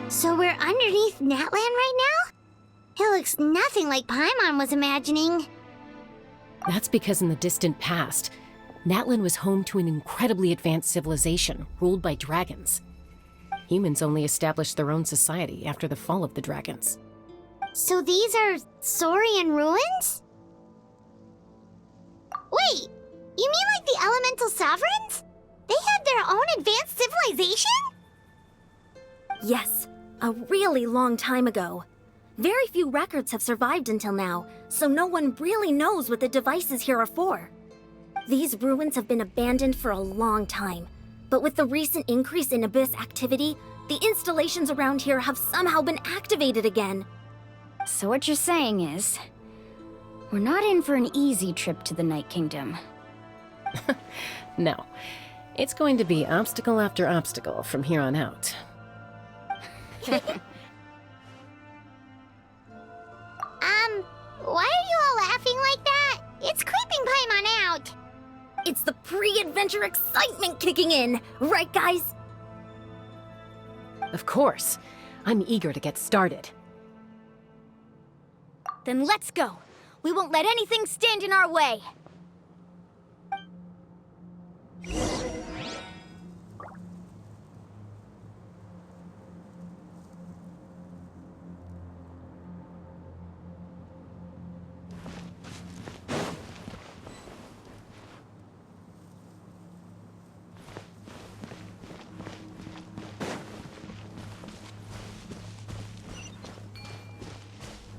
So we're underneath Natlan right now? It looks nothing like Paimon was imagining. That's because in the distant past, Natlan was home to an incredibly advanced civilization ruled by dragons. Humans only established their own society after the fall of the dragons. So these are Saurian ruins? Wait, you mean like the elemental sovereigns? They had their own advanced civilization? Yes, a really long time ago. Very few records have survived until now, so no one really knows what the devices here are for. These ruins have been abandoned for a long time, but with the recent increase in Abyss activity, the installations around here have somehow been activated again. So what you're saying is, we're not in for an easy trip to the Night Kingdom. No. It's going to be obstacle after obstacle from here on out. Why are you all laughing like that? It's creeping Paimon out. It's the pre-adventure excitement kicking in, right guys? Of course. I'm eager to get started. Then let's go. We won't let anything stand in our way.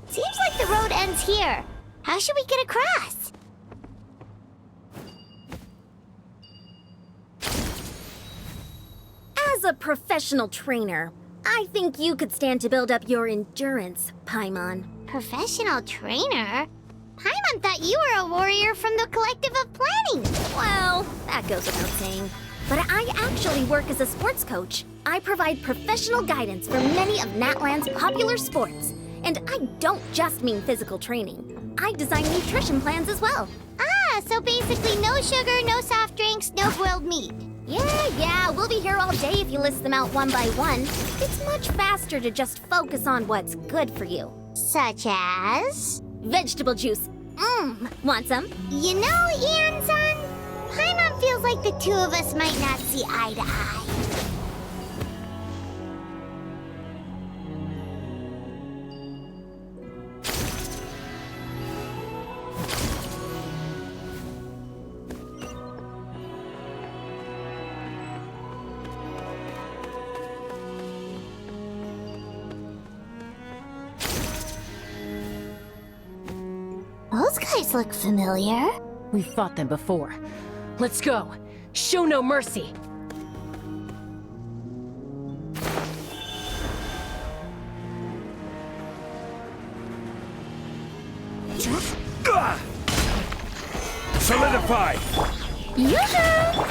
Seems like the road ends here. How should we get across? As a professional trainer, I think you could stand to build up your endurance, Paimon. Professional trainer? Paimon thought you were a warrior from the Collective of Planning. Well, that goes without saying. But I actually work as a sports coach. I provide professional guidance for many of Natlan's popular sports. And I don't just mean physical training. I design nutrition plans as well. Ah, so basically no sugar, no soft drinks, no grilled meat. Yeah, we'll be here all day if you list them out one by one. It's much faster to just focus on what's good for you. Such as? Vegetable juice. Want some? You know, Ian-san, Paimon feels like the two of us might not see eye to eye. Those guys look familiar. We've fought them before. Let's go. Show no mercy. Solidify! Yoo-hoo!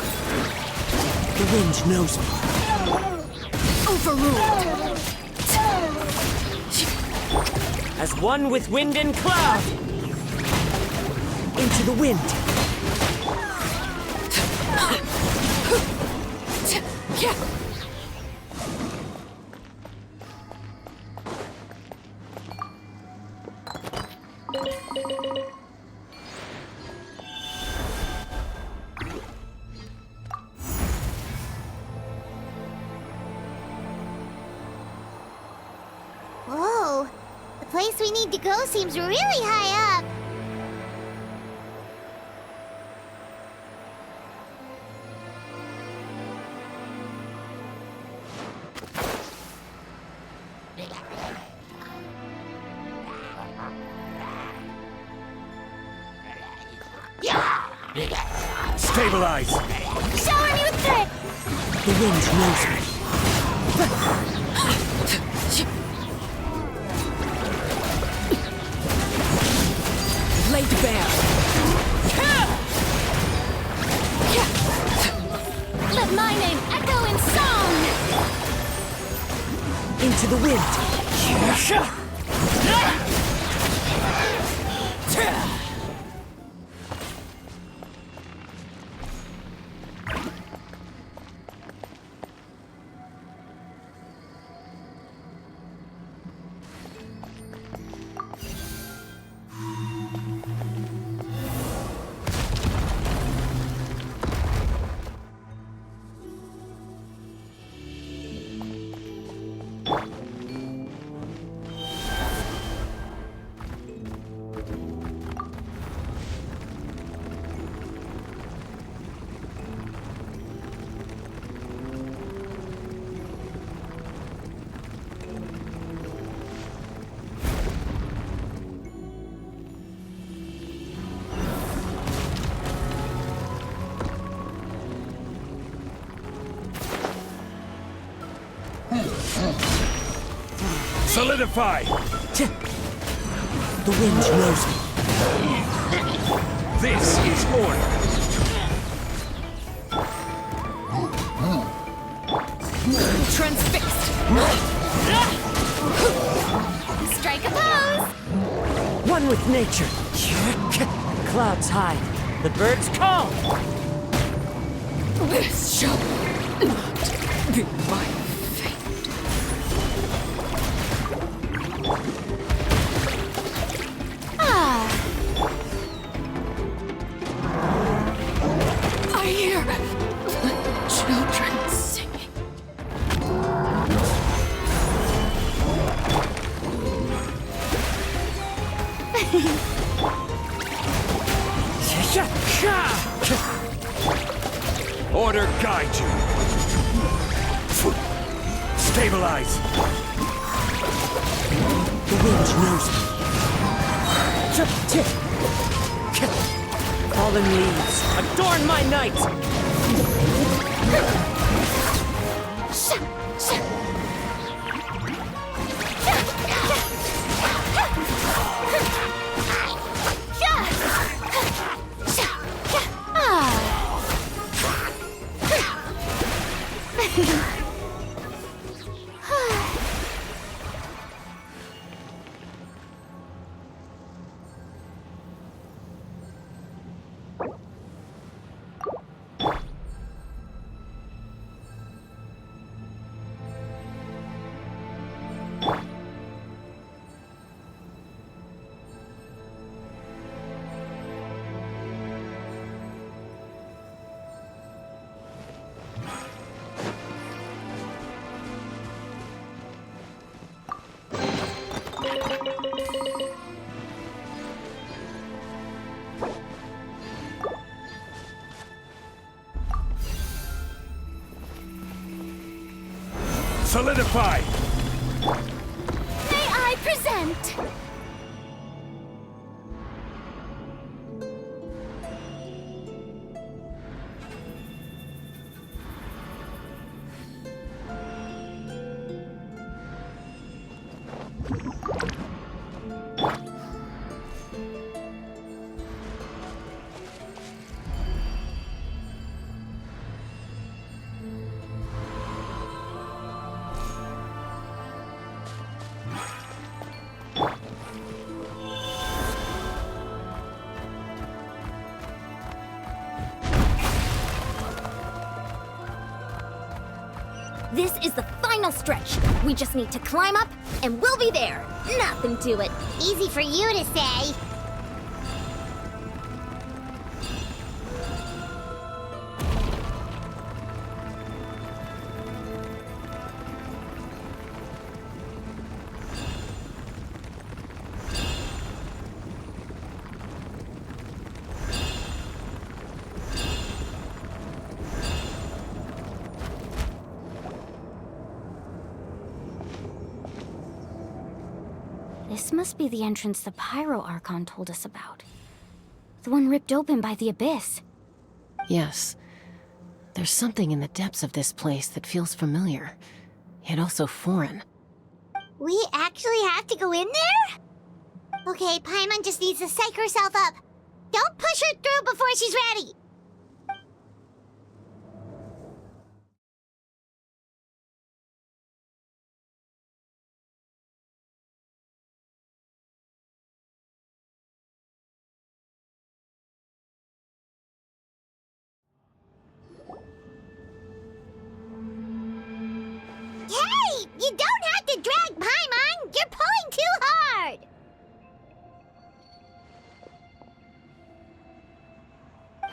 The wind knows me. Overruled. As one with wind and cloud! Into the wind! Whoa, the place we need to go seems really high up. Stabilize! Shower me with trick! The wind knows me. Laid bare. Let my name echo in song! Into the wind. Solidify! The wind knows me. This is order! Transfixed! Strike a pose! One with nature. Clouds high. The birds call. This shall not be my fate. I hear the children singing. Order guide you! Stabilize! The wind knows me. Fallen leaves, adorn my night! Solidify! May I present? This is the final stretch. We just need to climb up, and we'll be there. Nothing to it. Easy for you to say. This must be the entrance the Pyro Archon told us about. The one ripped open by the abyss. Yes. There's something in the depths of this place that feels familiar, yet also foreign. We actually have to go in there? Okay, Paimon just needs to psych herself up. Don't push her through before she's ready. Hey! You don't have to drag Paimon! You're pulling too hard!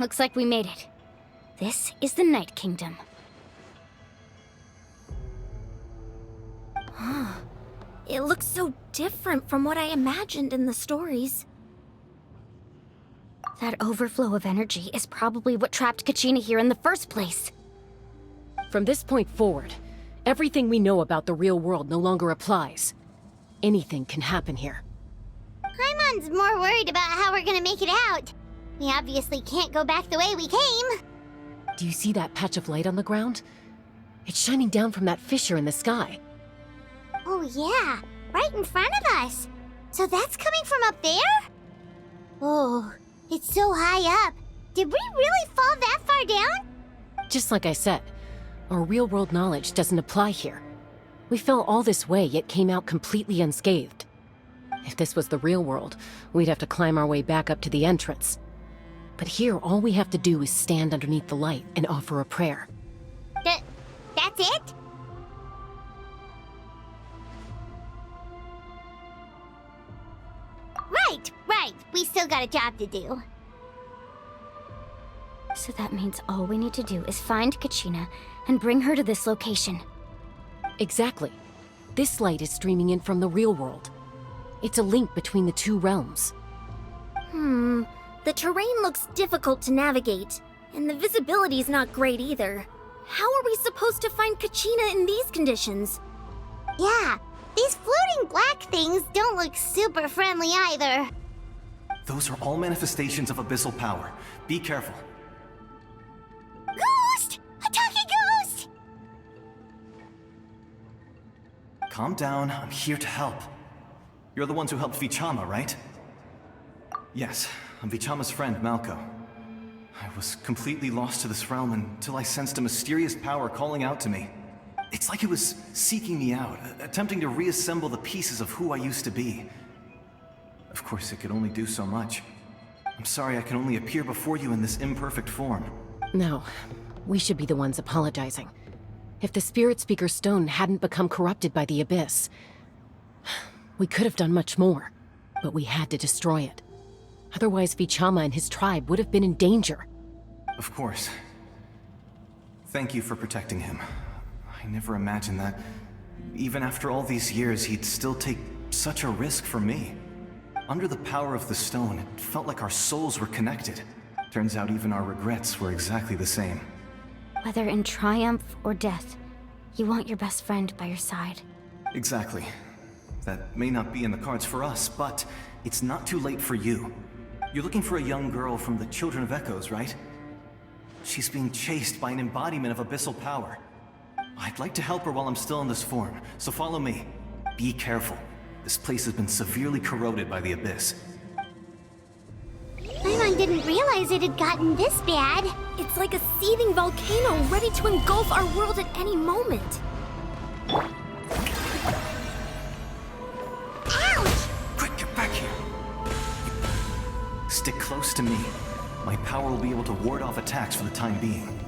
Looks like we made it. This is the Night Kingdom. It looks so different from what I imagined in the stories. That overflow of energy is probably what trapped Kachina here in the first place. From this point forward, everything we know about the real world no longer applies. Anything can happen here. Paimon's more worried about how we're gonna make it out. We obviously can't go back the way we came. Do you see that patch of light on the ground? It's shining down from that fissure in the sky. Oh yeah, right in front of us. So that's coming from up there? Oh, it's so high up. Did we really fall that far down? Just like I said, our real-world knowledge doesn't apply here. We fell all this way, yet came out completely unscathed. If this was the real world, we'd have to climb our way back up to the entrance. But here, all we have to do is stand underneath the light and offer a prayer. That's it? Right. We still got a job to do. So that means all we need to do is find Kachina and bring her to this location. Exactly. This light is streaming in from the real world. It's a link between the two realms. The terrain looks difficult to navigate, and the visibility's not great either. How are we supposed to find Kachina in these conditions? Yeah, these floating black things don't look super friendly either. Those are all manifestations of abyssal power. Be careful. Ghost! Attacking ghost! Calm down, I'm here to help. You're the ones who helped Vichama, right? Yes, I'm Vichama's friend, Malko. I was completely lost to this realm until I sensed a mysterious power calling out to me. It's like it was seeking me out, attempting to reassemble the pieces of who I used to be. Of course, it could only do so much. I'm sorry I can only appear before you in this imperfect form. No, we should be the ones apologizing. If the Spirit Speaker's stone hadn't become corrupted by the Abyss, we could have done much more, but we had to destroy it. Otherwise, Vichama and his tribe would have been in danger. Of course. Thank you for protecting him. I never imagined that, even after all these years, he'd still take such a risk for me. Under the power of the stone, it felt like our souls were connected. Turns out even our regrets were exactly the same. Whether in triumph or death, you want your best friend by your side. Exactly. That may not be in the cards for us, but it's not too late for you. You're looking for a young girl from the Children of Echoes, right? She's being chased by an embodiment of abyssal power. I'd like to help her while I'm still in this form, so follow me. Be careful. This place has been severely corroded by the Abyss. Paimon didn't realize it had gotten this bad. It's like a seething volcano ready to engulf our world at any moment. Ouch! Quick, get back here! Stick close to me. My power will be able to ward off attacks for the time being.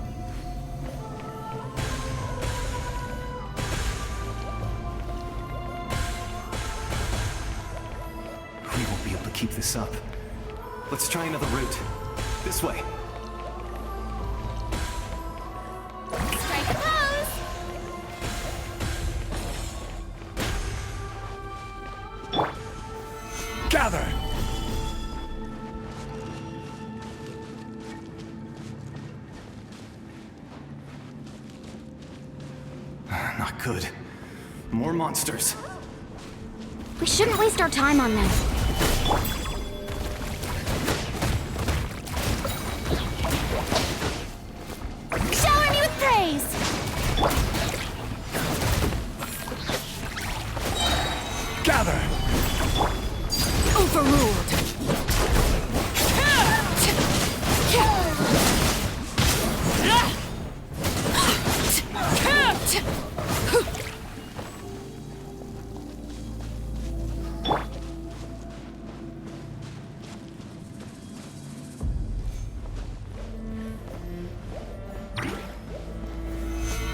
We won't be able to keep this up. Let's try another route. This way. Strike a pose! Gather! Not good. More monsters. We shouldn't waste our time on them. Gather! Overruled!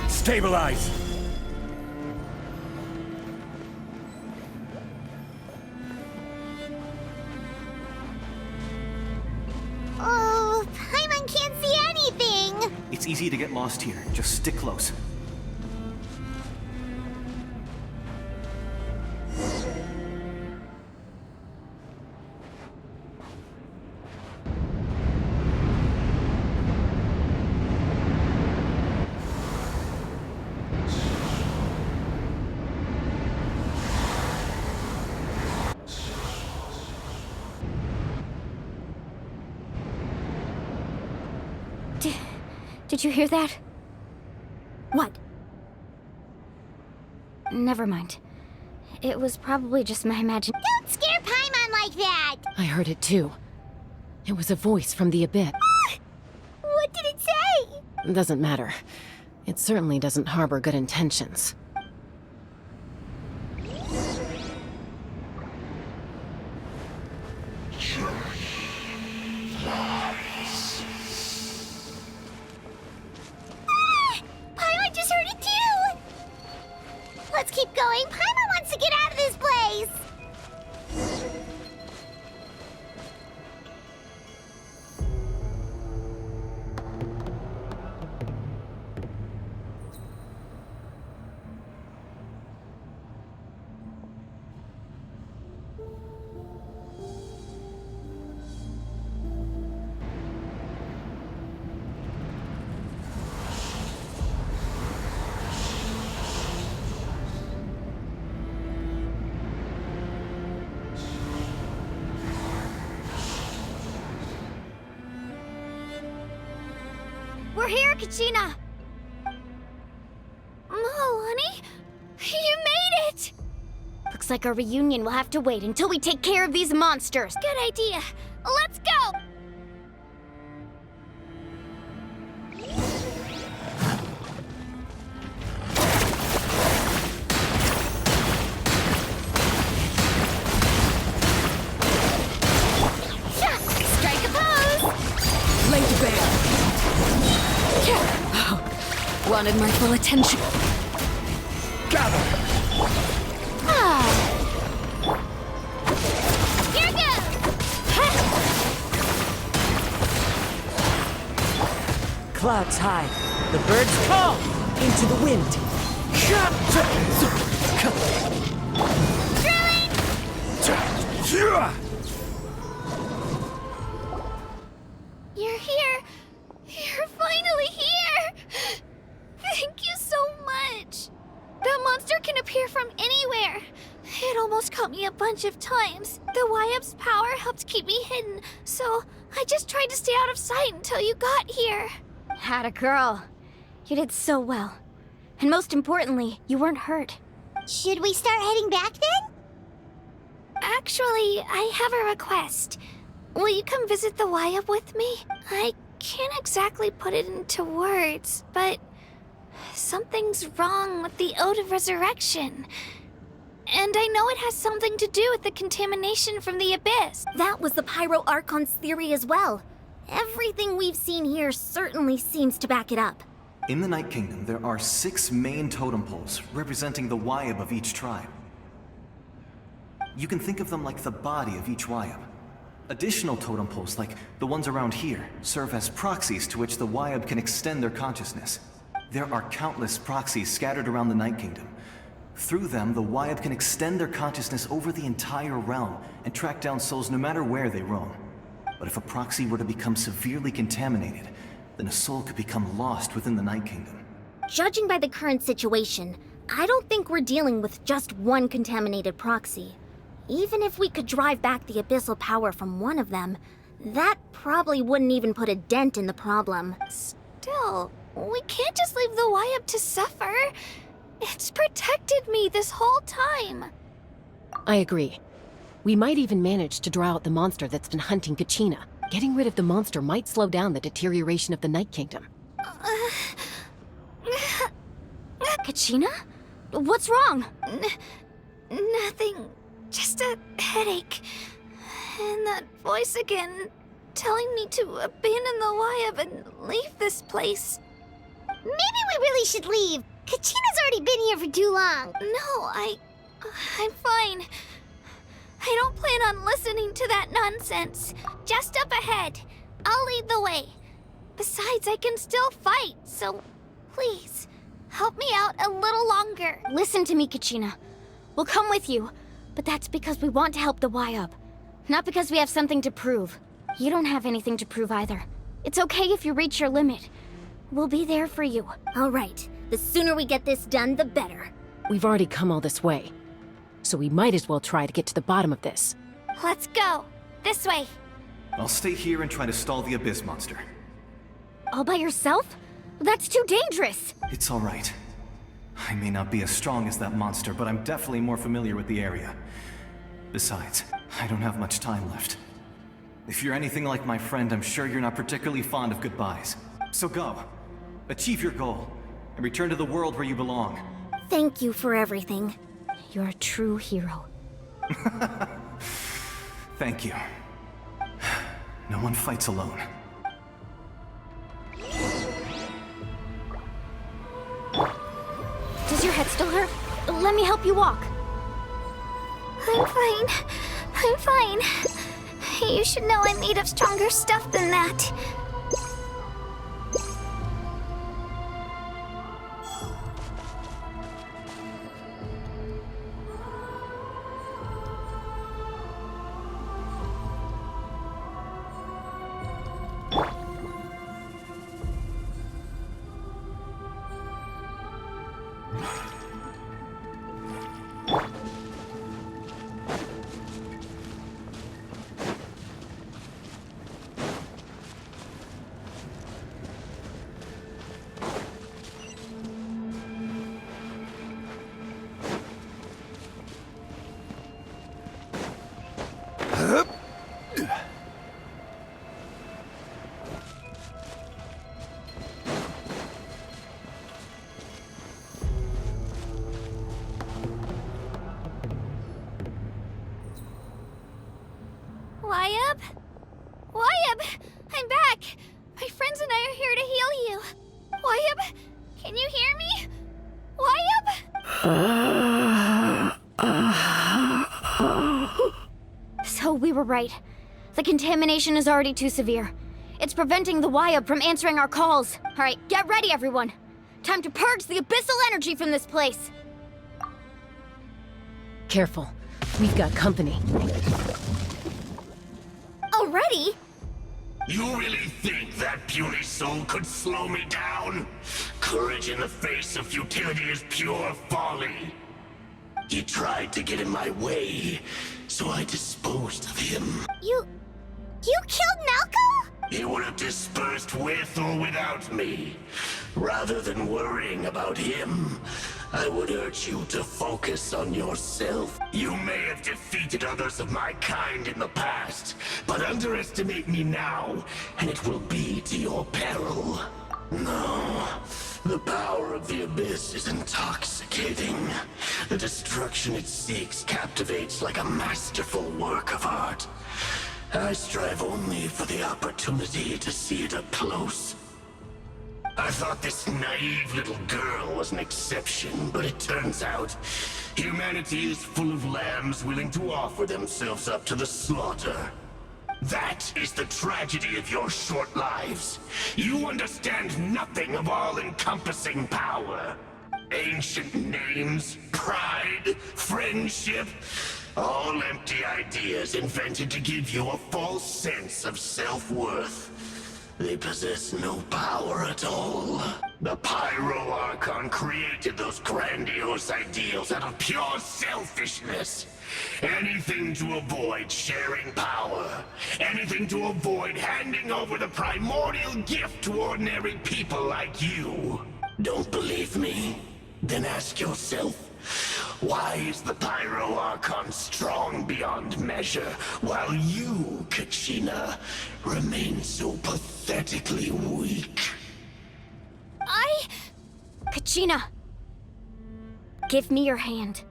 Stabilize! Oh, Paimon can't see anything! It's easy to get lost here. Just stick close. Did you hear that? What? Never mind. It was probably just my imagination. Don't scare Paimon like that! I heard it too. It was a voice from the abyss. What did it say? Doesn't matter. It certainly doesn't harbor good intentions. Paimon just heard it too! Let's keep going. Paimon wants to get out of this place! We're here, Kachina! Oh, honey? You made it! Looks like our reunion will have to wait until we take care of these monsters. Good idea. Let's go! Strike a pose! Lay to bear! Wanted my full attention. Gather! Here goes! Clouds high. The birds call into the wind. You're here! You're finally here! Thank you so much! That monster can appear from anywhere. It almost caught me a bunch of times. The YF's power helped keep me hidden, so I just tried to stay out of sight until you got here. Had girl. You did so well. And most importantly, you weren't hurt. Should we start heading back then? Actually, I have a request. Will you come visit the YF with me? I can't exactly put it into words, but something's wrong with the Ode of Resurrection. And I know it has something to do with the contamination from the Abyss. That was the Pyro Archon's theory as well. Everything we've seen here certainly seems to back it up. In the Night Kingdom, there are 6 main totem poles representing the Wyab of each tribe. You can think of them like the body of each Wyab. Additional totem poles, like the ones around here, serve as proxies to which the Wyab can extend their consciousness. There are countless proxies scattered around the Night Kingdom. Through them, the Wyab can extend their consciousness over the entire realm and track down souls no matter where they roam. But if a proxy were to become severely contaminated, then a soul could become lost within the Night Kingdom. Judging by the current situation, I don't think we're dealing with just one contaminated proxy. Even if we could drive back the abyssal power from one of them, that probably wouldn't even put a dent in the problem. Still, we can't just leave the YF to suffer. It's protected me this whole time. I agree. We might even manage to draw out the monster that's been hunting Kachina. Getting rid of the monster might slow down the deterioration of the Night Kingdom. Kachina? What's wrong? Nothing. Just a headache. And that voice again, telling me to abandon the Wayab and leave this place. Maybe we really should leave. Kachina's already been here for too long. No, I'm fine. I don't plan on listening to that nonsense. Just up ahead. I'll lead the way. Besides, I can still fight, so please, help me out a little longer. Listen to me, Kachina. We'll come with you, but that's because we want to help the Wayab. Not because we have something to prove. You don't have anything to prove either. It's okay if you reach your limit. We'll be there for you. All right. The sooner we get this done, the better. We've already come all this way, so we might as well try to get to the bottom of this. Let's go. This way. I'll stay here and try to stall the Abyss monster. All by yourself? That's too dangerous. It's all right. I may not be as strong as that monster, but I'm definitely more familiar with the area. Besides, I don't have much time left. If you're anything like my friend, I'm sure you're not particularly fond of goodbyes. So go. Achieve your goal, and return to the world where you belong. Thank you for everything. You're a true hero. Thank you. No one fights alone. Does your head still hurt? Let me help you walk. I'm fine. I'm fine. You should know I'm made of stronger stuff than that. Wayab? Wayab! I'm back! My friends and I are here to heal you. Wayab, can you hear me? Wayab? So we were right. The contamination is already too severe. It's preventing the Wayab from answering our calls. All right, get ready, everyone. Time to purge the abyssal energy from this place. Careful. We've got company. Already? You really think that puny soul could slow me down? Courage in the face of futility is pure folly. He tried to get in my way, so I disposed of him. You killed Malco? He would have dispersed with or without me. Rather than worrying about him, I would urge you to focus on yourself. You may have defeated others of my kind in the past, but underestimate me now, and it will be to your peril. No, the power of the Abyss is intoxicating. The destruction it seeks captivates like a masterful work of art. I strive only for the opportunity to see it up close. I thought this naive little girl was an exception, but it turns out humanity is full of lambs willing to offer themselves up to the slaughter. That is the tragedy of your short lives. You understand nothing of all-encompassing power. Ancient names, pride, friendship, all empty ideas invented to give you a false sense of self-worth. They possess no power at all. The Pyro Archon created those grandiose ideals out of pure selfishness. Anything to avoid sharing power. Anything to avoid handing over the primordial gift to ordinary people like you. Don't believe me? Then ask yourself, Why is the Pyro Archon strong beyond measure, while you, Kachina, remain so pathetically weak? Kachina! Give me your hand.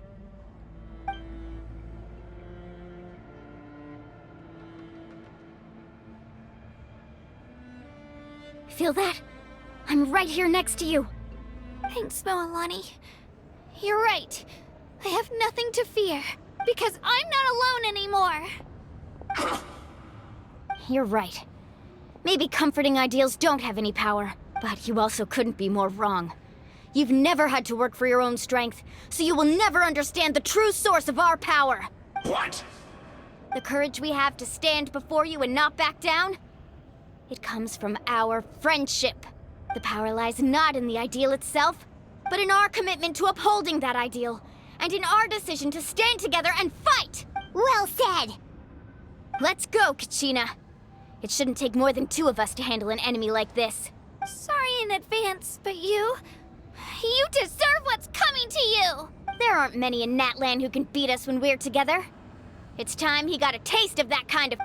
Feel that? I'm right here next to you. Thanks, Moalani. You're right. I have nothing to fear, because I'm not alone anymore. You're right. Maybe comforting ideals don't have any power, but you also couldn't be more wrong. You've never had to work for your own strength, so you will never understand the true source of our power. What? The courage we have to stand before you and not back down? It comes from our friendship. The power lies not in the ideal itself, but in our commitment to upholding that ideal, and in our decision to stand together and fight! Well said! Let's go, Kachina. It shouldn't take more than 2 of us to handle an enemy like this. Sorry in advance, but you deserve what's coming to you! There aren't many in Natlan who can beat us when we're together. It's time he got a taste of that kind of...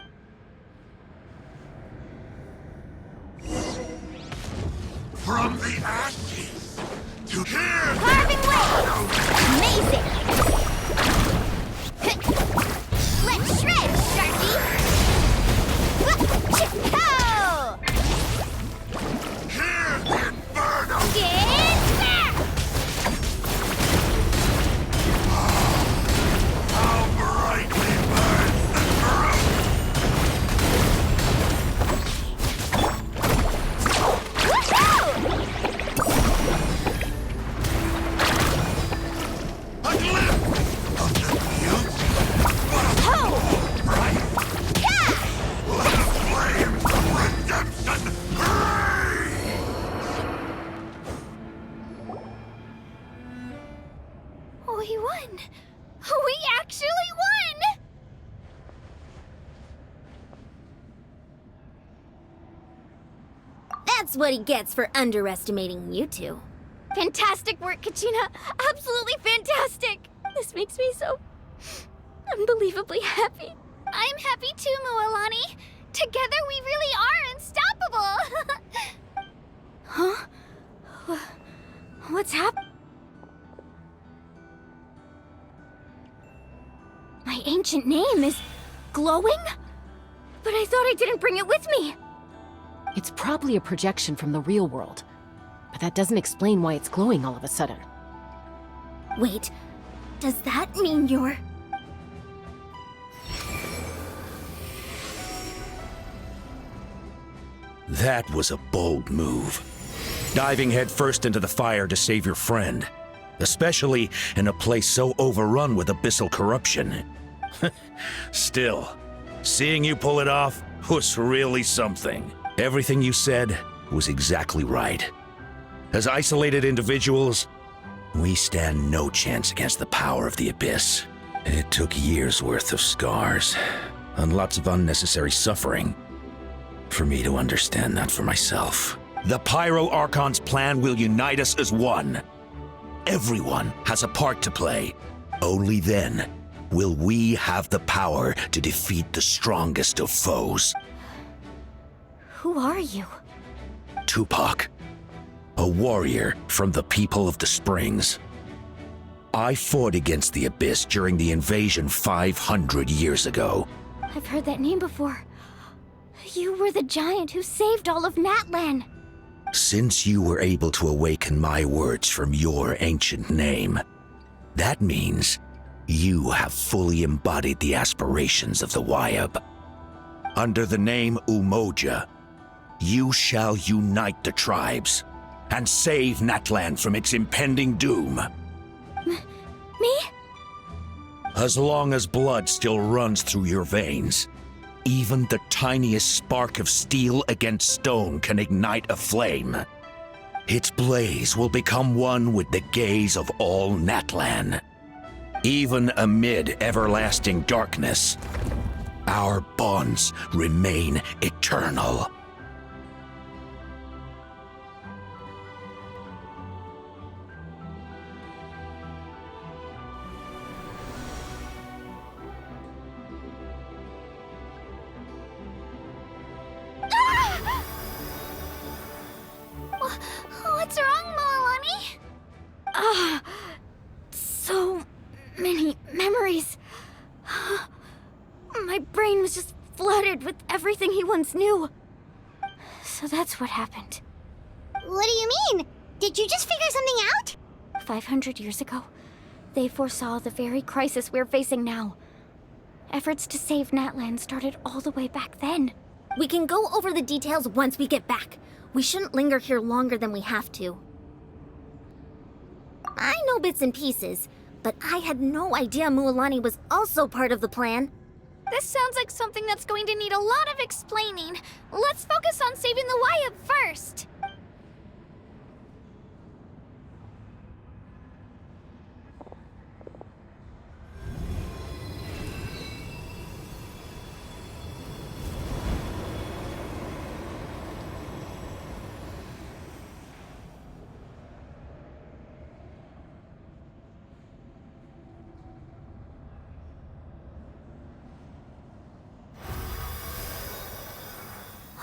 From the ashes to here! Carving way! Amazing! Let's shred, Sharky! Chico! Here, the inferno! Get back! How brightly burns the throat! A glimpse of the future! Right! Let the flames of redemption burn! We won! We actually won! That's what he gets for underestimating you two. Fantastic work, Kachina! Absolutely fantastic! This makes me so... unbelievably happy. I'm happy too, Moalani. Together we really are unstoppable! Huh? What's happening? My ancient name is glowing? But I thought I didn't bring it with me. It's probably a projection from the real world, but that doesn't explain why it's glowing all of a sudden. Wait, does that mean you're... That was a bold move. Diving headfirst into the fire to save your friend, especially in a place so overrun with abyssal corruption. Still, seeing you pull it off was really something. Everything you said was exactly right. As isolated individuals, we stand no chance against the power of the Abyss. It took years' worth of scars and lots of unnecessary suffering for me to understand that for myself. The Pyro Archon's plan will unite us as one. Everyone has a part to play. Only then will we have the power to defeat the strongest of foes. Who are you? Tupac, a warrior from the people of the Springs. I fought against the Abyss during the invasion 500 years ago. I've heard that name before. You were the giant who saved all of Natlan. Since you were able to awaken my words from your ancient name, that means you have fully embodied the aspirations of the Wyab. Under the name Umoja, you shall unite the tribes and save Natlan from its impending doom. Me? As long as blood still runs through your veins, even the tiniest spark of steel against stone can ignite a flame. Its blaze will become one with the gaze of all Natlan. Even amid everlasting darkness, our bonds remain eternal. shattered with everything he once knew. So that's what happened. What do you mean? Did you just figure something out? 500 years ago, they foresaw the very crisis we're facing now. Efforts to save Natlan started all the way back then. We can go over the details once we get back. We shouldn't linger here longer than we have to. I know bits and pieces, but I had no idea Mualani was also part of the plan. This sounds like something that's going to need a lot of explaining. Let's focus on saving the Wyatt first.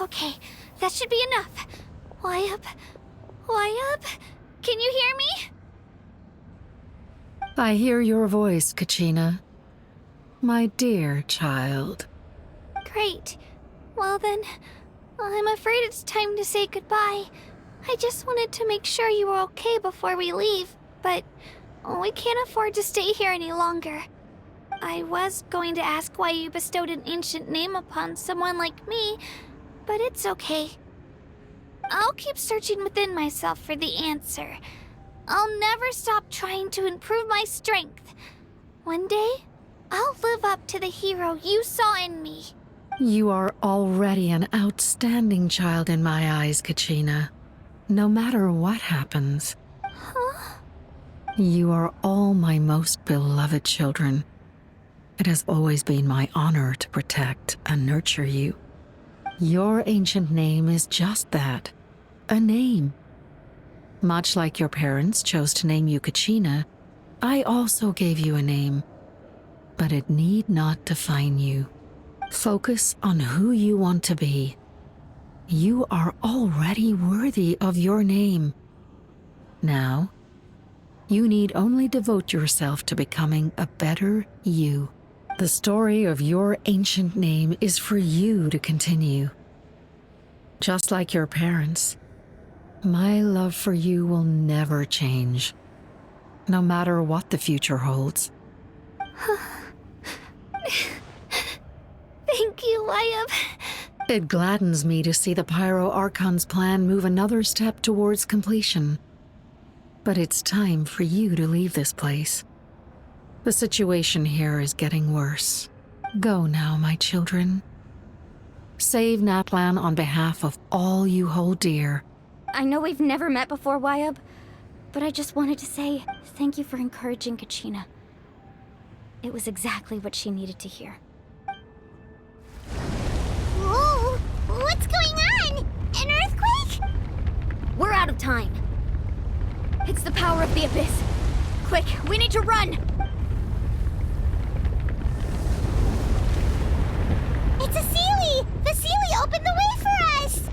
Okay, that should be enough. Wyatt? Can you hear me? I hear your voice, Kachina. My dear child. Great. Well then, I'm afraid it's time to say goodbye. I just wanted to make sure you were okay before we leave, but we can't afford to stay here any longer. I was going to ask why you bestowed an ancient name upon someone like me, but it's okay. I'll keep searching within myself for the answer. I'll never stop trying to improve my strength. One day, I'll live up to the hero you saw in me. You are already an outstanding child in my eyes, Kachina. No matter what happens. Huh? You are all my most beloved children. It has always been my honor to protect and nurture you. Your ancient name is just that, a name. Much like your parents chose to name you Kachina, I also gave you a name. But it need not define you. Focus on who you want to be. You are already worthy of your name. Now, you need only devote yourself to becoming a better you. The story of your ancient name is for you to continue. Just like your parents, my love for you will never change, no matter what the future holds. Thank you, Wyatt. It gladdens me to see the Pyro Archon's plan move another step towards completion. But it's time for you to leave this place. The situation here is getting worse. Go now, my children. Save Natlan on behalf of all you hold dear. I know we've never met before, Wyatt, but I just wanted to say thank you for encouraging Kachina. It was exactly what she needed to hear. Whoa! What's going on? An earthquake? We're out of time. It's the power of the Abyss. Quick, we need to run! It's a Seelie! The Seelie opened the way for us!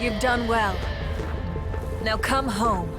You've done well. Now come home.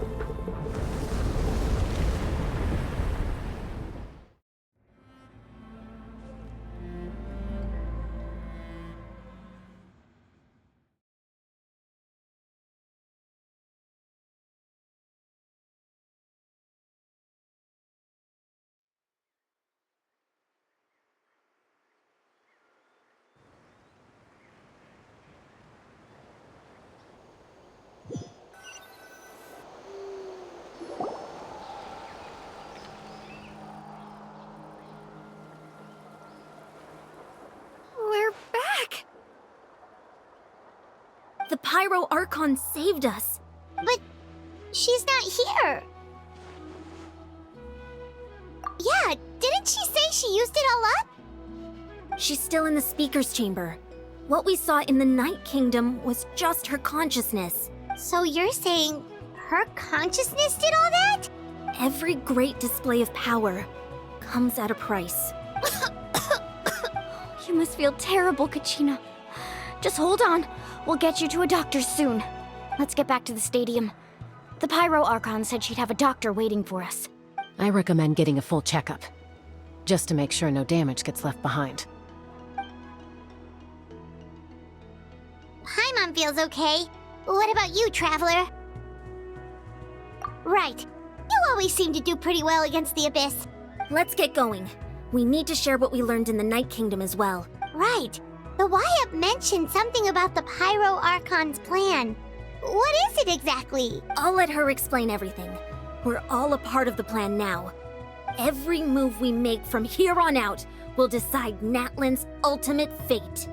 We're back! The Pyro Archon saved us. But she's not here. Yeah, didn't she say she used it all up? She's still in the Speaker's Chamber. What we saw in the Night Kingdom was just her consciousness. So you're saying her consciousness did all that? Every great display of power comes at a price. You must feel terrible, Kachina. Just hold on. We'll get you to a doctor soon. Let's get back to the stadium. The Pyro Archon said she'd have a doctor waiting for us. I recommend getting a full checkup, just to make sure no damage gets left behind. Paimon feels okay. What about you, Traveler? Right. You always seem to do pretty well against the Abyss. Let's get going. We need to share what we learned in the Night Kingdom as well. Right. The Y-Up mentioned something about the Pyro Archon's plan. What is it exactly? I'll let her explain everything. We're all a part of the plan now. Every move we make from here on out will decide Natlan's ultimate fate.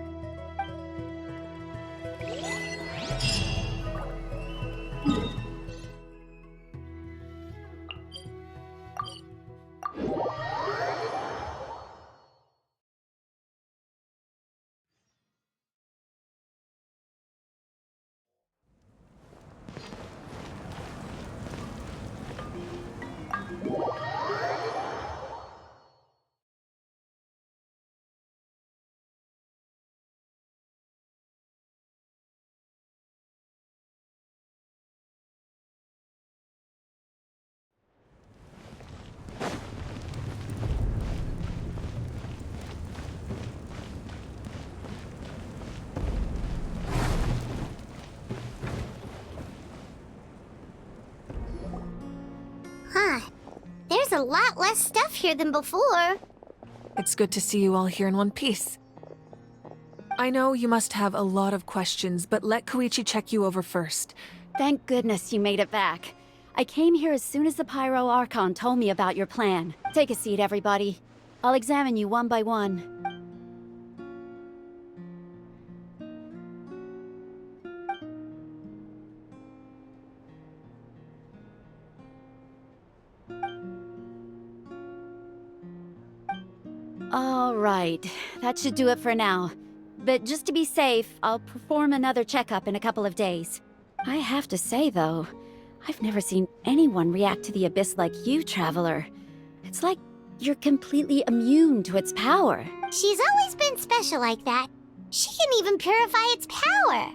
Huh. There's a lot less stuff here than before. It's good to see you all here in one piece. I know you must have a lot of questions, but let Koichi check you over first. Thank goodness you made it back. I came here as soon as the Pyro Archon told me about your plan. Take a seat, everybody. I'll examine you one by one. All right, that should do it for now. But just to be safe, I'll perform another checkup in a couple of days. I have to say, though, I've never seen anyone react to the Abyss like you, Traveler. It's like you're completely immune to its power. She's always been special like that. She can even purify its power.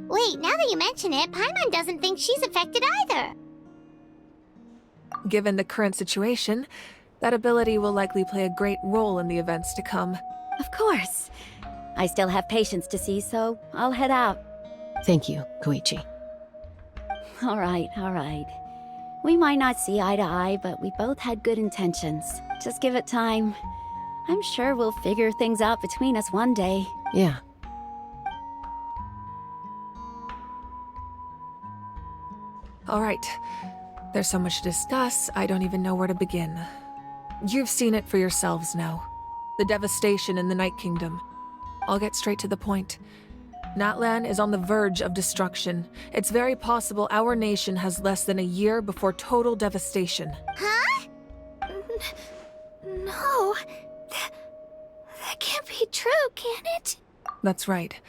Wait, now that you mention it, Paimon doesn't think she's affected either. Given the current situation, that ability will likely play a great role in the events to come. Of course. I still have patients to see, so I'll head out. Thank you, Koichi. All right, all right. We might not see eye to eye, but we both had good intentions. Just give it time. I'm sure we'll figure things out between us one day. Yeah. All right. There's so much to discuss, I don't even know where to begin. You've seen it for yourselves now. The devastation in the Night Kingdom. I'll get straight to the point. Natlan is on the verge of destruction. It's very possible our nation has less than a year before total devastation. Huh? No. That can't be true, can it? That's right.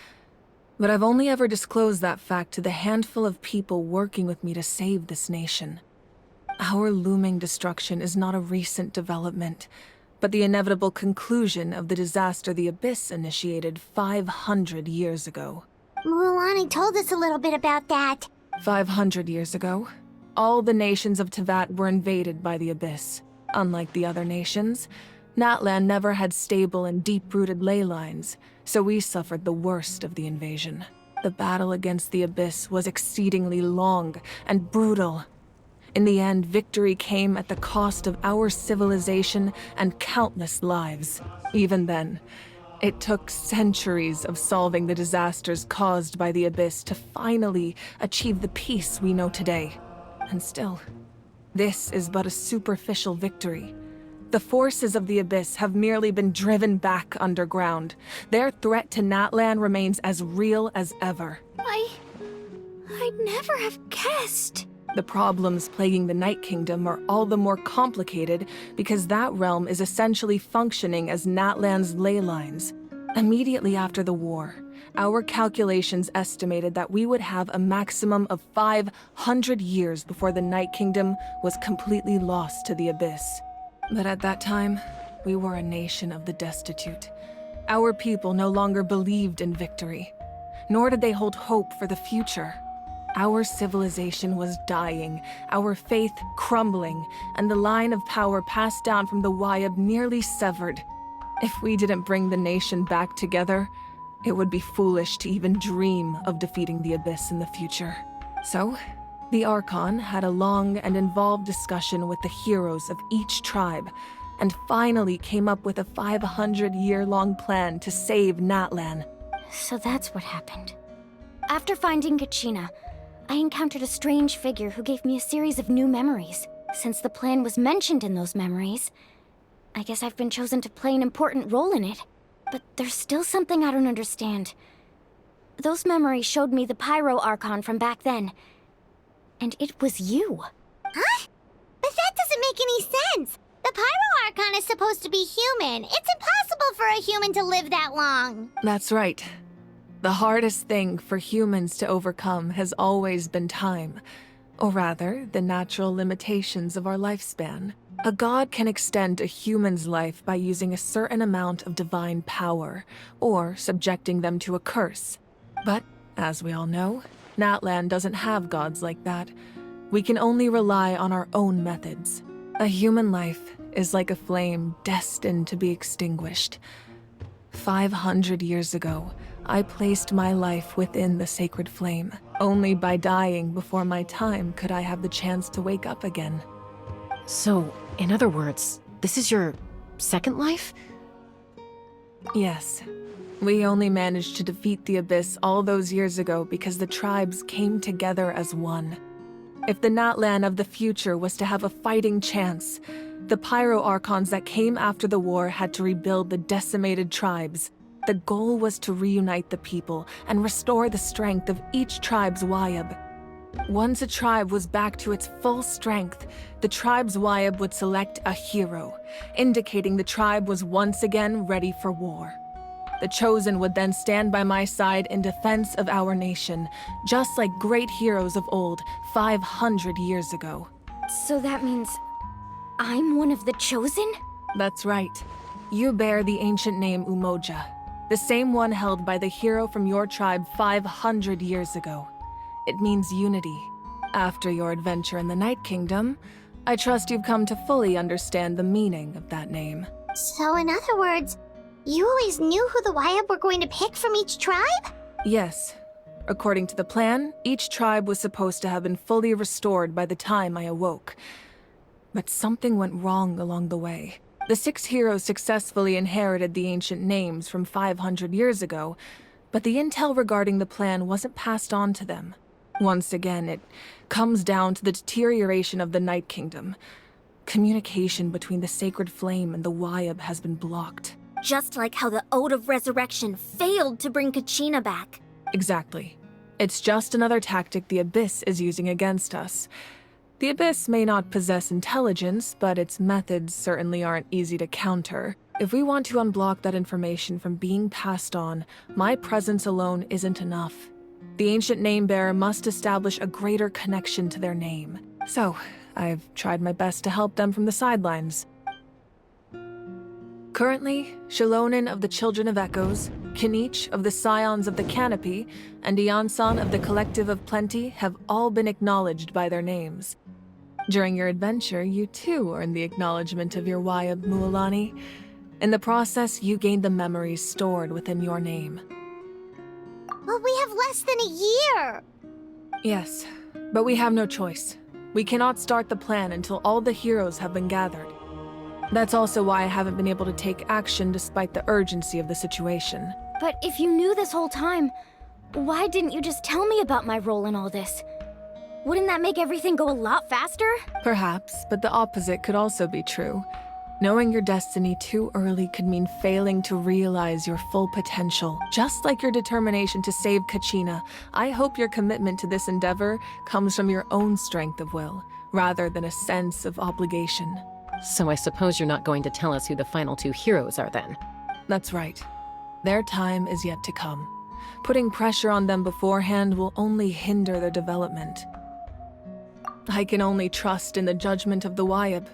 But I've only ever disclosed that fact to the handful of people working with me to save this nation. Our looming destruction is not a recent development, but the inevitable conclusion of the disaster the Abyss initiated 500 years ago. Mualani told us a little bit about that. 500 years ago, all the nations of Teyvat were invaded by the Abyss. Unlike the other nations, Natlan never had stable and deep-rooted ley lines, so we suffered the worst of the invasion. The battle against the Abyss was exceedingly long and brutal. In the end, victory came at the cost of our civilization and countless lives. Even then, it took centuries of solving the disasters caused by the Abyss to finally achieve the peace we know today. And still, this is but a superficial victory. The forces of the Abyss have merely been driven back underground. Their threat to Natlan remains as real as ever. I'd never have guessed. The problems plaguing the Night Kingdom are all the more complicated because that realm is essentially functioning as Natlan's ley lines. Immediately after the war, our calculations estimated that we would have a maximum of 500 years before the Night Kingdom was completely lost to the Abyss. But at that time, we were a nation of the destitute. Our people no longer believed in victory, nor did they hold hope for the future. Our civilization was dying, our faith crumbling, and the line of power passed down from the Wayab nearly severed. If we didn't bring the nation back together, it would be foolish to even dream of defeating the Abyss in the future. So, the Archon had a long and involved discussion with the heroes of each tribe, and finally came up with a 500-year-long plan to save Natlan. So that's what happened. After finding Kachina, I encountered a strange figure who gave me a series of new memories. Since the plan was mentioned in those memories, I guess I've been chosen to play an important role in it. But there's still something I don't understand. Those memories showed me the Pyro Archon from back then. And it was you. Huh? But that doesn't make any sense. The Pyro Archon is supposed to be human. It's impossible for a human to live that long. That's right. The hardest thing for humans to overcome has always been time, or rather, the natural limitations of our lifespan. A god can extend a human's life by using a certain amount of divine power, or subjecting them to a curse. But, as we all know, Natlan doesn't have gods like that. We can only rely on our own methods. A human life is like a flame destined to be extinguished. 500 years ago, I placed my life within the sacred flame. Only by dying before my time could I have the chance to wake up again. So, in other words, this is your second life? Yes. We only managed to defeat the Abyss all those years ago because the tribes came together as one. If the Natlan of the future was to have a fighting chance, the Pyro Archons that came after the war had to rebuild the decimated tribes. The goal was to reunite the people and restore the strength of each tribe's Wayab. Once a tribe was back to its full strength, the tribe's Wayab would select a hero, indicating the tribe was once again ready for war. The Chosen would then stand by my side in defense of our nation, just like great heroes of old 500 years ago. So that means I'm one of the Chosen? That's right. You bear the ancient name Umoja, the same one held by the hero from your tribe 500 years ago. It means unity. After your adventure in the Night Kingdom, I trust you've come to fully understand the meaning of that name. So in other words, you always knew who the Wayab were going to pick from each tribe? Yes. According to the plan, each tribe was supposed to have been fully restored by the time I awoke. But something went wrong along the way. The 6 heroes successfully inherited the ancient names from 500 years ago, but the intel regarding the plan wasn't passed on to them. Once again, it comes down to the deterioration of the Night Kingdom. Communication between the Sacred Flame and the Wayab has been blocked. Just like how the Ode of Resurrection failed to bring Kachina back. Exactly. It's just another tactic the Abyss is using against us. The Abyss may not possess intelligence, but its methods certainly aren't easy to counter. If we want to unblock that information from being passed on, my presence alone isn't enough. The ancient name-bearer must establish a greater connection to their name. So, I've tried my best to help them from the sidelines. Currently, Shilonin of the Children of Echoes, Kinich of the Scions of the Canopy and Iansan of the Collective of Plenty have all been acknowledged by their names. During your adventure, you too earned the acknowledgement of your Wayab Mualani. In the process, you gained the memories stored within your name. But we have less than a year! Yes, but we have no choice. We cannot start the plan until all the heroes have been gathered. That's also why I haven't been able to take action despite the urgency of the situation. But if you knew this whole time, why didn't you just tell me about my role in all this? Wouldn't that make everything go a lot faster? Perhaps, but the opposite could also be true. Knowing your destiny too early could mean failing to realize your full potential. Just like your determination to save Kachina, I hope your commitment to this endeavor comes from your own strength of will, rather than a sense of obligation. So I suppose you're not going to tell us who the final two heroes are then? That's right. Their time is yet to come. Putting pressure on them beforehand will only hinder their development. I can only trust in the judgment of the Wayab.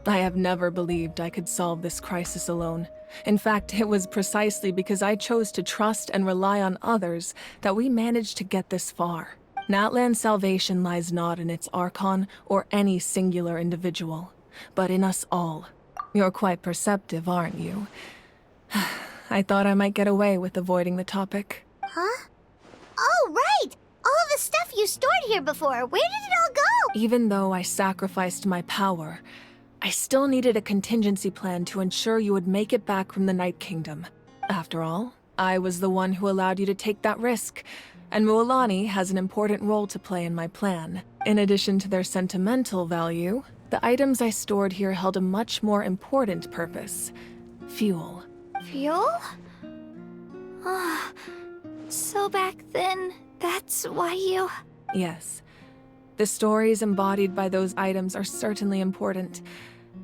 I have never believed I could solve this crisis alone. In fact, it was precisely because I chose to trust and rely on others that we managed to get this far. Natlan's salvation lies not in its Archon or any singular individual, but in us all. You're quite perceptive, aren't you? I thought I might get away with avoiding the topic. Huh? Oh, right! All the stuff you stored here before, where did it all go? Even though I sacrificed my power, I still needed a contingency plan to ensure you would make it back from the Night Kingdom. After all, I was the one who allowed you to take that risk, and Mualani has an important role to play in my plan. In addition to their sentimental value, the items I stored here held a much more important purpose: fuel. Fuel? Ah, so back then, that's why you... Yes. The stories embodied by those items are certainly important,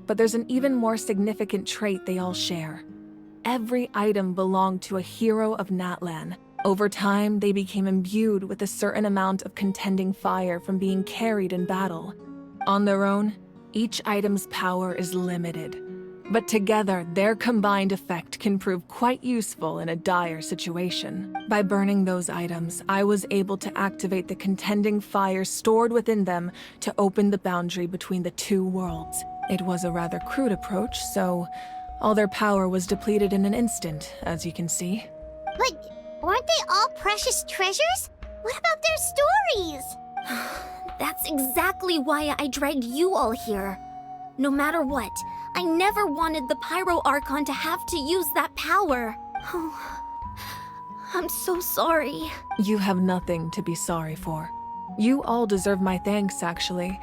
but there's an even more significant trait they all share. Every item belonged to a hero of Natlan. Over time, they became imbued with a certain amount of contending fire from being carried in battle. On their own, each item's power is limited, but together, their combined effect can prove quite useful in a dire situation. By burning those items, I was able to activate the contending fire stored within them to open the boundary between the two worlds. It was a rather crude approach, so all their power was depleted in an instant, as you can see. But weren't they all precious treasures? What about their stories? That's exactly why I dragged you all here. No matter what, I never wanted the Pyro Archon to have to use that power. Oh, I'm so sorry. You have nothing to be sorry for. You all deserve my thanks, actually.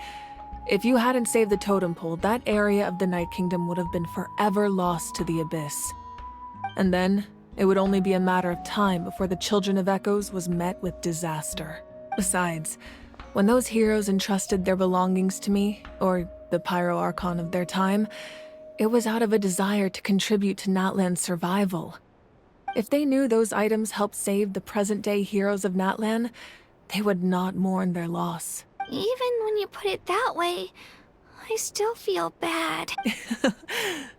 If you hadn't saved the totem pole, that area of the Night Kingdom would have been forever lost to the Abyss. And then, it would only be a matter of time before the Children of Echoes was met with disaster. Besides, when those heroes entrusted their belongings to me, or the Pyro Archon of their time, it was out of a desire to contribute to Natlan's survival. If they knew those items helped save the present-day heroes of Natlan, they would not mourn their loss. Even when you put it that way, I still feel bad.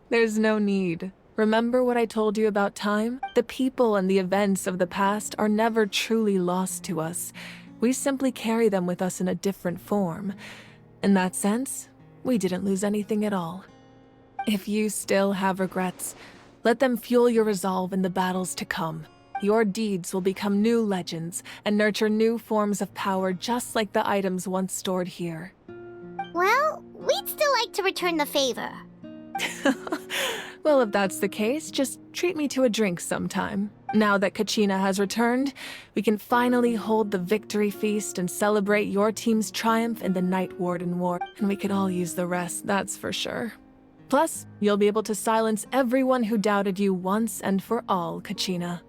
There's no need. Remember what I told you about time? The people and the events of the past are never truly lost to us. We simply carry them with us in a different form. In that sense, we didn't lose anything at all. If you still have regrets, let them fuel your resolve in the battles to come. Your deeds will become new legends and nurture new forms of power just like the items once stored here. Well, we'd still like to return the favor. Well, if that's the case, just treat me to a drink sometime. Now that Kachina has returned, we can finally hold the victory feast and celebrate your team's triumph in the Night Warden War. And we could all use the rest, that's for sure. Plus, you'll be able to silence everyone who doubted you once and for all, Kachina.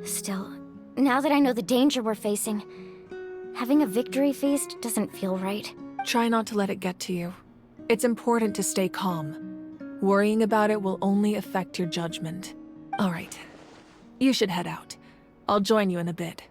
Still, now that I know the danger we're facing, having a victory feast doesn't feel right. Try not to let it get to you. It's important to stay calm. Worrying about it will only affect your judgment. All right. You should head out. I'll join you in a bit.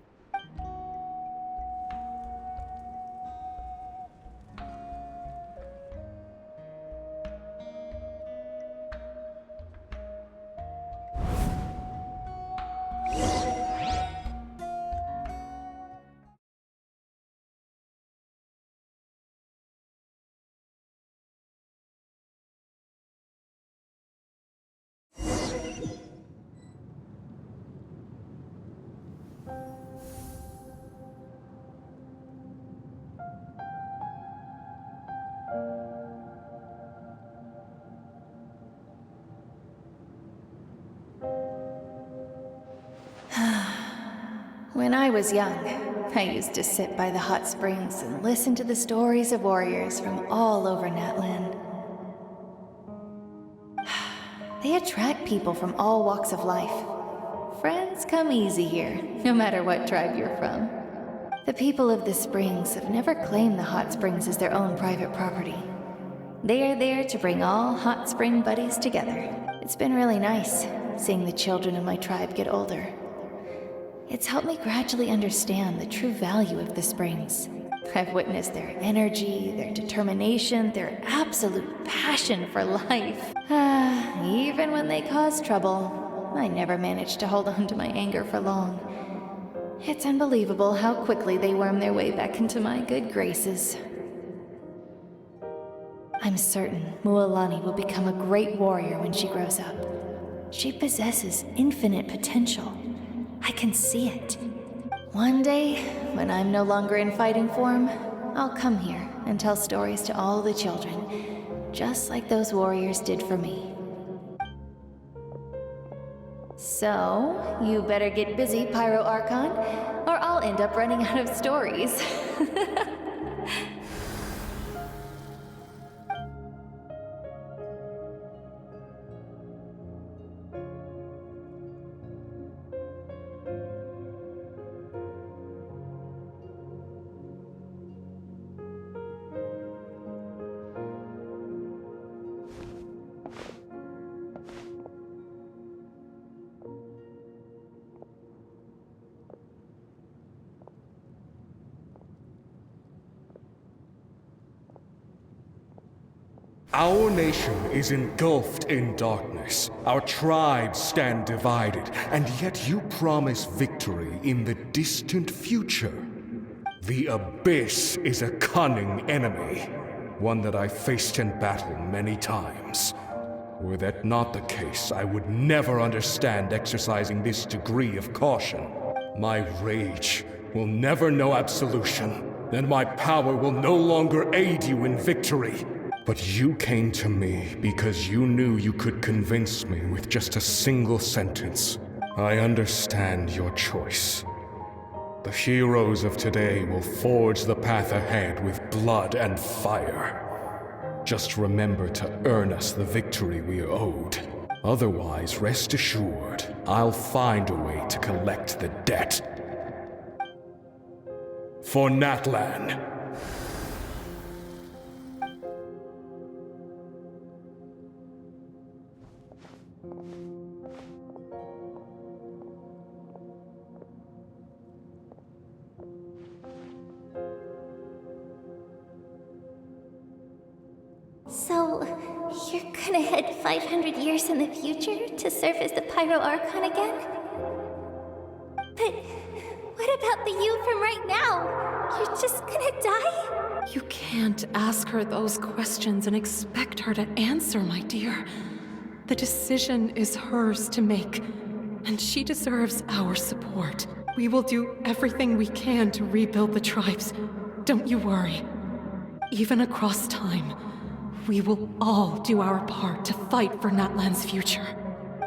When I was young, I used to sit by the hot springs and listen to the stories of warriors from all over Natlan. They attract people from all walks of life. Friends come easy here, no matter what tribe you're from. The people of the springs have never claimed the hot springs as their own private property. They are there to bring all hot spring buddies together. It's been really nice, seeing the children of my tribe get older. It's helped me gradually understand the true value of the springs. I've witnessed their energy, their determination, their absolute passion for life. Even when they cause trouble, I never managed to hold on to my anger for long. It's unbelievable how quickly they worm their way back into my good graces. I'm certain Mualani will become a great warrior when she grows up. She possesses infinite potential. I can see it. One day, when I'm no longer in fighting form, I'll come here and tell stories to all the children, just like those warriors did for me. So, you better get busy, Pyro Archon, or I'll end up running out of stories. Our nation is engulfed in darkness. Our tribes stand divided, and yet you promise victory in the distant future. The Abyss is a cunning enemy, one that I faced in battle many times. Were that not the case, I would never understand exercising this degree of caution. My rage will never know absolution, and my power will no longer aid you in victory. But you came to me because you knew you could convince me with just a single sentence. I understand your choice. The heroes of today will forge the path ahead with blood and fire. Just remember to earn us the victory we are owed. Otherwise, rest assured, I'll find a way to collect the debt. For Natlan. So, you're gonna head 500 years in the future to serve as the Pyro Archon again? But what about the you from right now? You're just gonna die? You can't ask her those questions and expect her to answer, my dear. The decision is hers to make, and she deserves our support. We will do everything we can to rebuild the tribes. Don't you worry. Even across time, we will all do our part to fight for Natlan's future.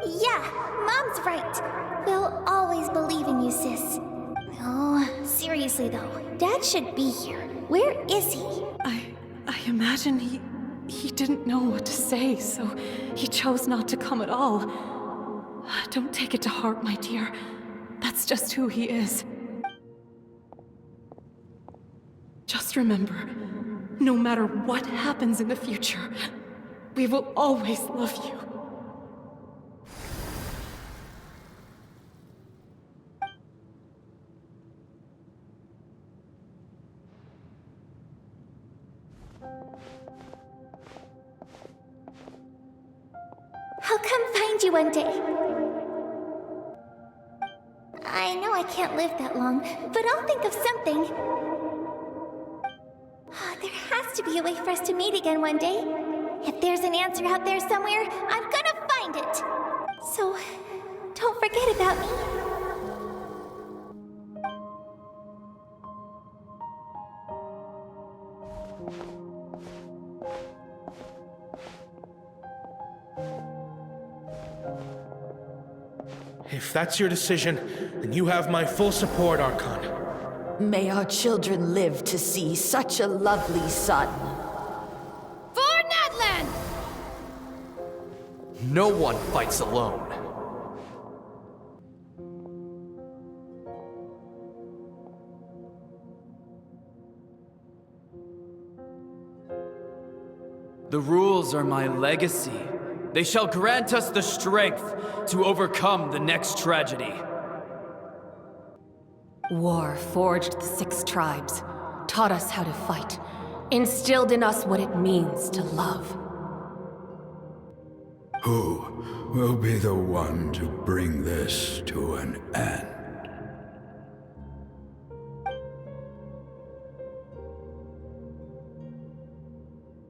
Yeah, Mom's right. We'll always believe in you, sis. Oh, seriously though, Dad should be here. Where is he? I imagine he didn't know what to say, so he chose not to come at all. Don't take it to heart, my dear. That's just who he is. Just remember, no matter what happens in the future, we will always love you. I'll come find you one day. I know I can't live that long, but I'll think of something. There has to be a way for us to meet again one day. If there's an answer out there somewhere, I'm gonna find it. So, don't forget about me. If that's your decision, then you have my full support, Archon. May our children live to see such a lovely son. For Natlan! No one fights alone. The rules are my legacy. They shall grant us the strength to overcome the next tragedy. War forged the 6 tribes, taught us how to fight, instilled in us what it means to love. Who will be the one to bring this to an end?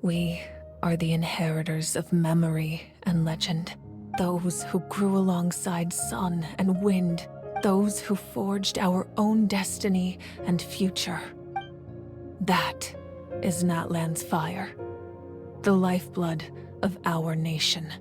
We are the inheritors of memory and legend. Those who grew alongside sun and wind. Those who forged our own destiny and future. That is Natlan's fire. The lifeblood of our nation.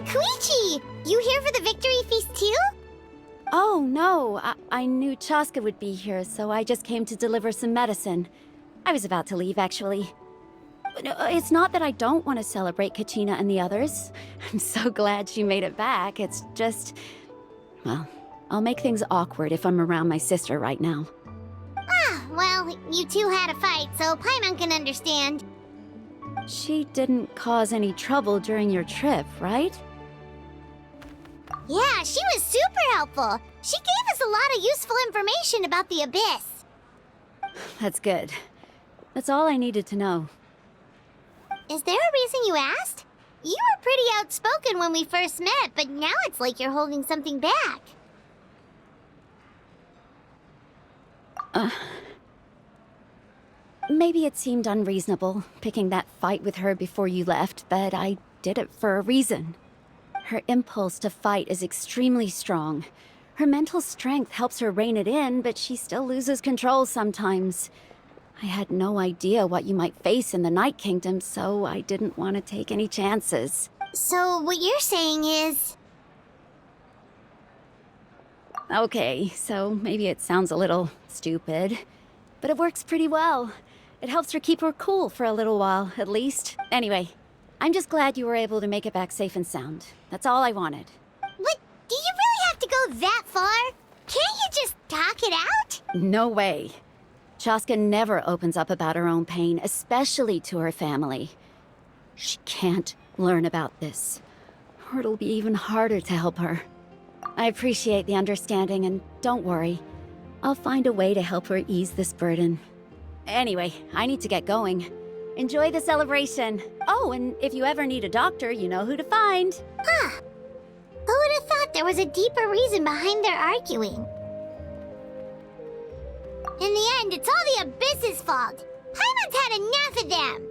Koichi! You here for the victory feast too? Oh, no. I knew Chaska would be here, so I just came to deliver some medicine. I was about to leave, actually. No, it's not that I don't want to celebrate Kachina and the others. I'm so glad she made it back. It's just... well, I'll make things awkward if I'm around my sister right now. Ah, well, you two had a fight, so Paimon can understand. She didn't cause any trouble during your trip, right? Yeah, she was super helpful. She gave us a lot of useful information about the Abyss. That's good. That's all I needed to know. Is there a reason you asked? You were pretty outspoken when we first met, but now it's like you're holding something back. Maybe it seemed unreasonable, picking that fight with her before you left, but I did it for a reason. Her impulse to fight is extremely strong. Her mental strength helps her rein it in, but she still loses control sometimes. I had no idea what you might face in the Night Kingdom, so I didn't want to take any chances. So what you're saying is... Okay, so maybe it sounds a little stupid, but it works pretty well. It helps her keep her cool for a little while, at least. Anyway, I'm just glad you were able to make it back safe and sound. That's all I wanted. What? Do you really have to go that far? Can't you just talk it out? No way. Chaska never opens up about her own pain, especially to her family. She can't learn about this, or it'll be even harder to help her. I appreciate the understanding, and don't worry. I'll find a way to help her ease this burden. Anyway, I need to get going. Enjoy the celebration. Oh, and if you ever need a doctor, you know who to find. Huh. Who would have thought there was a deeper reason behind their arguing? In the end, it's all the Abyss's fault. Paimon's had enough of them.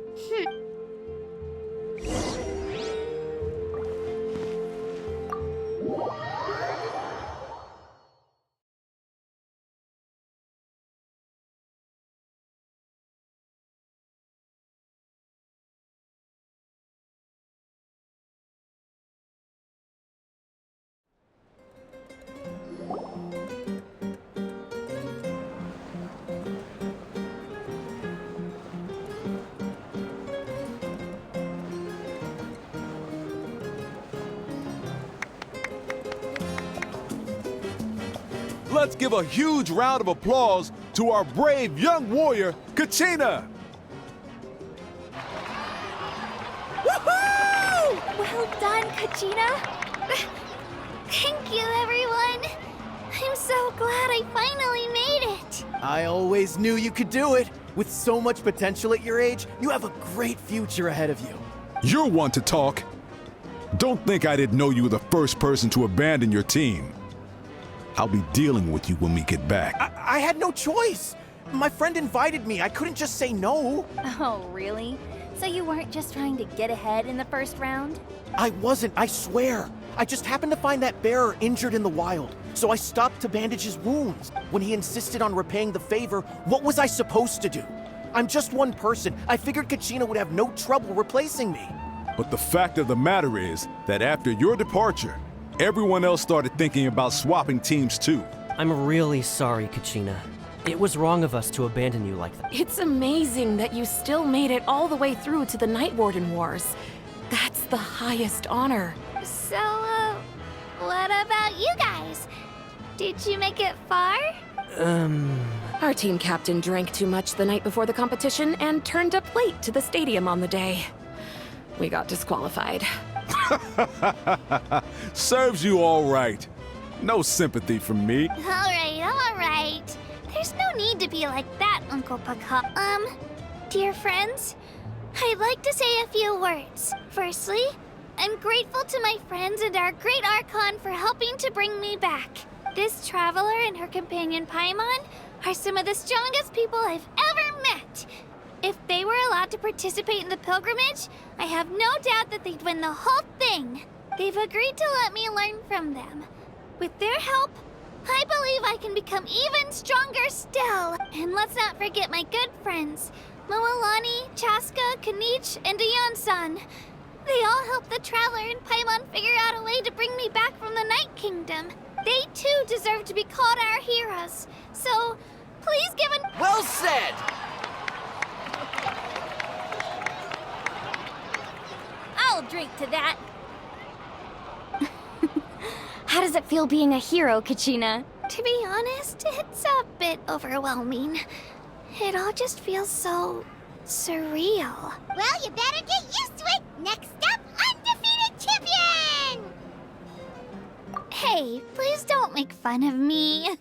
let's give a huge round of applause to our brave young warrior, Kachina! Woohoo! Well done, Kachina. Thank you, everyone. I'm so glad I finally made it. I always knew you could do it. With so much potential at your age, you have a great future ahead of you. You're one to talk. Don't think I didn't know you were the first person to abandon your team. I'll be dealing with you when we get back. I had no choice. My friend invited me. I couldn't just say no. Oh, really? So you weren't just trying to get ahead in the first round? I wasn't, I swear. I just happened to find that bearer injured in the wild, so I stopped to bandage his wounds. When he insisted on repaying the favor, what was I supposed to do? I'm just one person. I figured Kachina would have no trouble replacing me. But the fact of the matter is that after your departure, everyone else started thinking about swapping teams too. I'm really sorry, Kachina. It was wrong of us to abandon you like that. It's amazing that you still made it all the way through to the Night Warden Wars. That's the highest honor. So, what about you guys? Did you make it far? Our team captain drank too much the night before the competition and turned up late to the stadium on the day. We got disqualified. Serves you all right. No sympathy from me. All right. There's no need to be like that, Uncle Paka. Dear friends, I'd like to say a few words. Firstly, I'm grateful to my friends and our great Archon for helping to bring me back. This traveler and her companion Paimon are some of the strongest people I've ever met. If they were allowed to participate in the pilgrimage, I have no doubt that they'd win the whole thing. They've agreed to let me learn from them. With their help, I believe I can become even stronger still. And let's not forget my good friends, Moalani, Chaska, Kanich, and Dayan-san. They all helped the Traveler and Paimon figure out a way to bring me back from the Night Kingdom. They too deserve to be called our heroes. So, please give an— Well said! I'll drink to that. How does it feel being a hero, Kachina? To be honest, it's a bit overwhelming. It all just feels so surreal. Well, you better get used to it. Next up, undefeated champion! Hey, please don't make fun of me.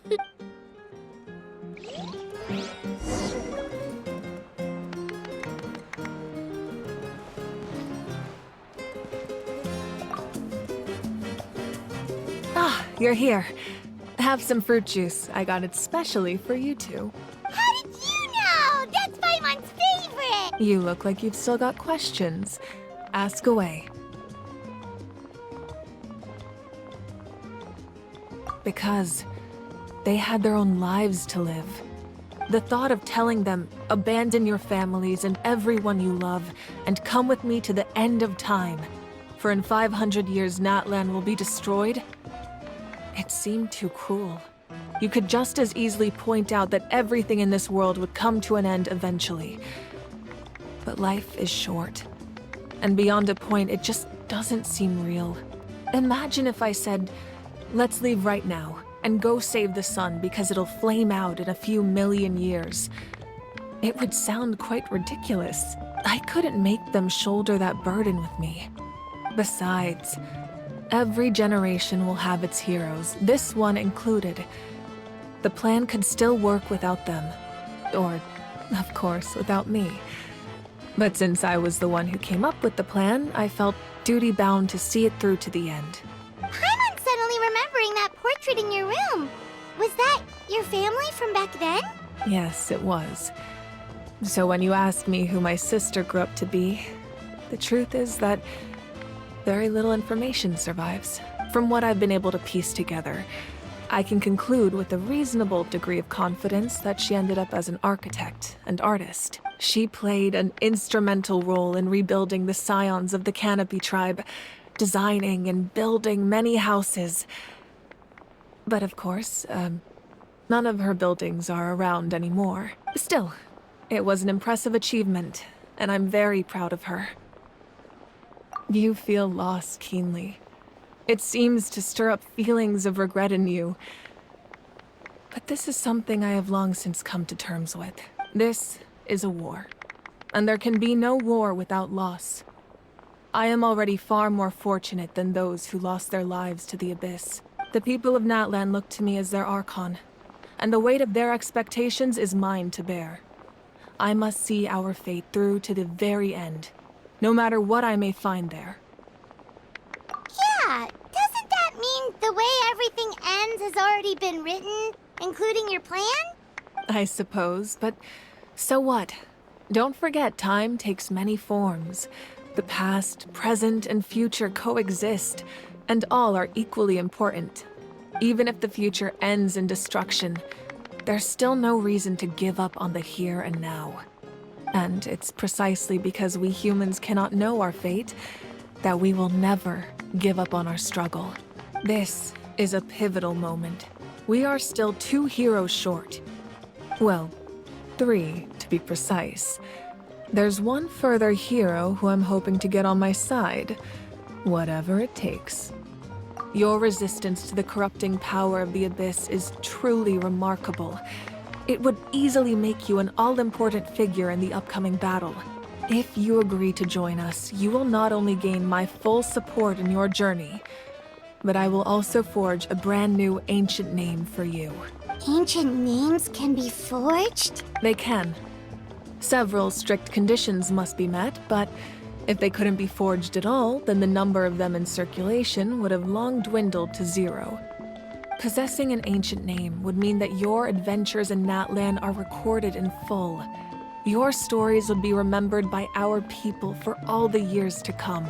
Ah, you're here. Have some fruit juice. I got it specially for you two. How did you know? That's Paimon's favorite! You look like you've still got questions. Ask away. Because they had their own lives to live. The thought of telling them, abandon your families and everyone you love, and come with me to the end of time, for in 500 years Natlan will be destroyed, it seemed too cruel. You could just as easily point out that everything in this world would come to an end eventually. But life is short. And beyond a point, it just doesn't seem real. Imagine if I said, let's leave right now, and go save the sun because it'll flame out in a few million years. It would sound quite ridiculous. I couldn't make them shoulder that burden with me. Besides, every generation will have its heroes, this one included. The plan could still work without them. Or, of course, without me. But since I was the one who came up with the plan, I felt duty-bound to see it through to the end. Paimon's suddenly remembering that portrait in your room. Was that your family from back then? Yes, it was. So when you asked me who my sister grew up to be, the truth is that very little information survives. From what I've been able to piece together, I can conclude with a reasonable degree of confidence that she ended up as an architect and artist. She played an instrumental role in rebuilding the scions of the Canopy tribe, designing and building many houses. But of course, none of her buildings are around anymore. Still, it was an impressive achievement, and I'm very proud of her. You feel loss keenly. It seems to stir up feelings of regret in you. But this is something I have long since come to terms with. This is a war. And there can be no war without loss. I am already far more fortunate than those who lost their lives to the Abyss. The people of Natlan look to me as their Archon, and the weight of their expectations is mine to bear. I must see our fate through to the very end, no matter what I may find there. Yeah, doesn't that mean the way everything ends has already been written, including your plan? I suppose, but so what? Don't forget, time takes many forms. The past, present, and future coexist, and all are equally important. Even if the future ends in destruction, there's still no reason to give up on the here and now. And it's precisely because we humans cannot know our fate that we will never give up on our struggle. This is a pivotal moment. We are still 2 heroes short. Well, 3 to be precise. There's one further hero who I'm hoping to get on my side, whatever it takes. Your resistance to the corrupting power of the Abyss is truly remarkable. It would easily make you an all-important figure in the upcoming battle. If you agree to join us, you will not only gain my full support in your journey, but I will also forge a brand new ancient name for you. Ancient names can be forged? They can. Several strict conditions must be met, but if they couldn't be forged at all, then the number of them in circulation would have long dwindled to 0. Possessing an ancient name would mean that your adventures in Natlan are recorded in full. Your stories would be remembered by our people for all the years to come.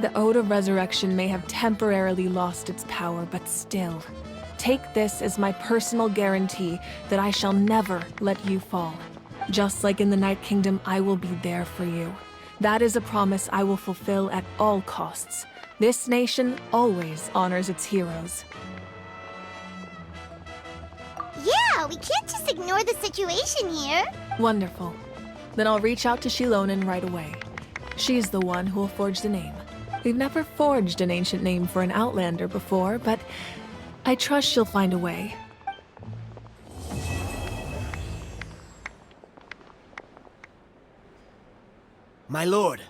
The Ode of Resurrection may have temporarily lost its power, but still, take this as my personal guarantee that I shall never let you fall. Just like in the Night Kingdom, I will be there for you. That is a promise I will fulfill at all costs. This nation always honors its heroes. Yeah, we can't just ignore the situation here. Wonderful. Then I'll reach out to Shilonen right away. She's the one who will forge the name. We've never forged an ancient name for an Outlander before, but I trust she'll find a way. My lord,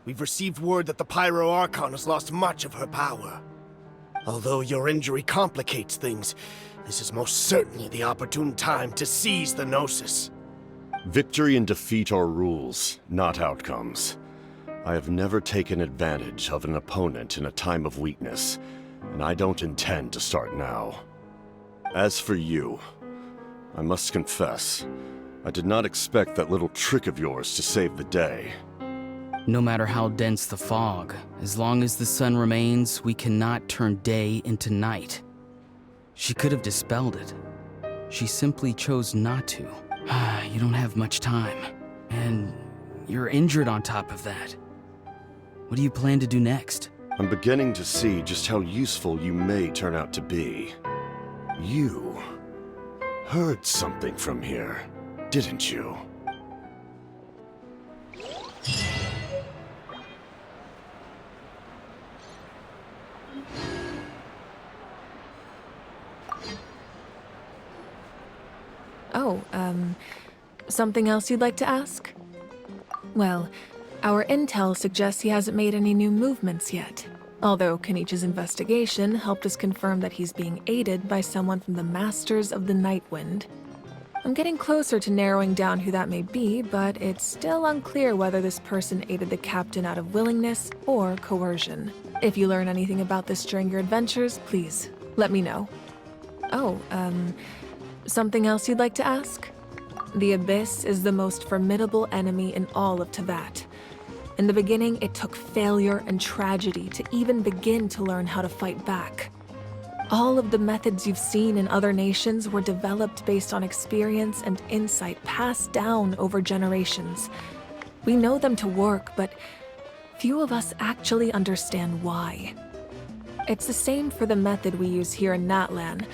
we've received word that the Pyro Archon has lost much of her power. Although your injury complicates things, this is most certainly the opportune time to seize the Gnosis. Victory and defeat are rules, not outcomes. I have never taken advantage of an opponent in a time of weakness, and I don't intend to start now. As for you, I must confess, I did not expect that little trick of yours to save the day. No matter how dense the fog, as long as the sun remains, we cannot turn day into night. She could have dispelled it. She simply chose not to. You don't have much time, and you're injured on top of that. What do you plan to do next? I'm beginning to see just how useful you may turn out to be. You heard something from here, didn't you? Oh, something else you'd like to ask? Well, our intel suggests he hasn't made any new movements yet. Although Kenichi's investigation helped us confirm that he's being aided by someone from the Masters of the Nightwind. I'm getting closer to narrowing down who that may be, but it's still unclear whether this person aided the captain out of willingness or coercion. If you learn anything about this during your adventures, please let me know. Oh, something else you'd like to ask? The Abyss is the most formidable enemy in all of Teyvat. In the beginning, it took failure and tragedy to even begin to learn how to fight back. All of the methods you've seen in other nations were developed based on experience and insight passed down over generations. We know them to work, but few of us actually understand why. It's the same for the method we use here in Natlan.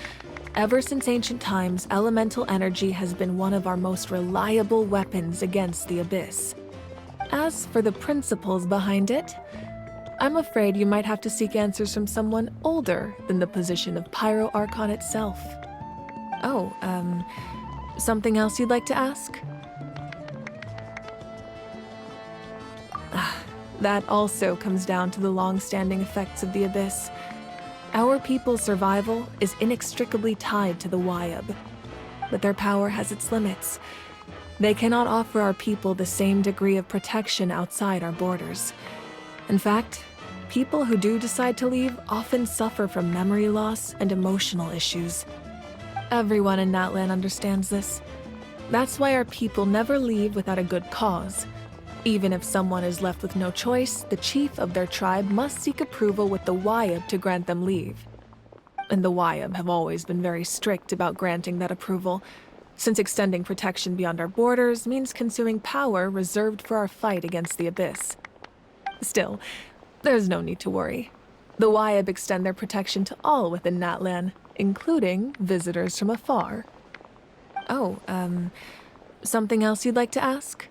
Ever since ancient times, elemental energy has been one of our most reliable weapons against the Abyss. As for the principles behind it, I'm afraid you might have to seek answers from someone older than the position of Pyro Archon itself. Oh, something else you'd like to ask? That also comes down to the long-standing effects of the Abyss. Our people's survival is inextricably tied to the Wyab, but their power has its limits. They cannot offer our people the same degree of protection outside our borders. In fact, people who do decide to leave often suffer from memory loss and emotional issues. Everyone in Natlan understands this. That's why our people never leave without a good cause. Even if someone is left with no choice, the chief of their tribe must seek approval with the Wyab to grant them leave. And the Wyab have always been very strict about granting that approval, since extending protection beyond our borders means consuming power reserved for our fight against the Abyss. Still, there's no need to worry. The Wyab extend their protection to all within Natlan, including visitors from afar. Oh, something else you'd like to ask?